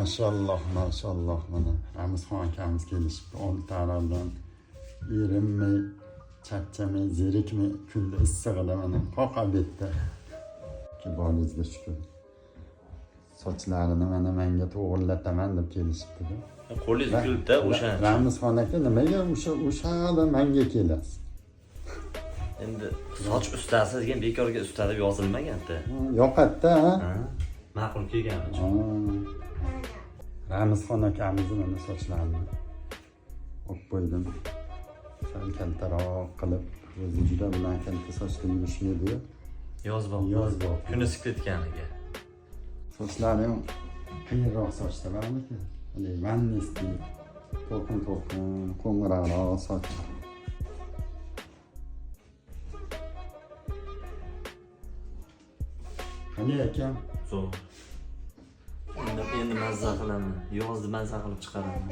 Maşallah maşallah mana. Ramizxon akamiz kelishibdi. 10 talardan erinmay, charchamay, zerikmay kunda issig'ida mana qoqa betda. Kiboringizga shukr. Sochlarini mana menga to'g'rilataman deb kelishibdi-da. Qo'lingiz kulibdi o'sha. Ramizxon aka nimaga o'sha menga kelasiz? Endi soch ustasi degan bekorga usta deb yozilmagan-da. Yoqatda, ha? Ma'qul kelgan uchun. Ramizxon akamizni mana sochlarini olib qo'ydim. Sal kaltaroq qilib, o'zi juda bilan kalta sochda yurishmaydi. Yozboq. Kuni sikletganiga. Sochlari ham qiyinroq sochda bormi-ku? Hali vannisli, to'lqin qo'ng'iroq soch. Qani akam? Zo'r. Endi mazza qilaman. Yozni mazza qilib chiqaraman.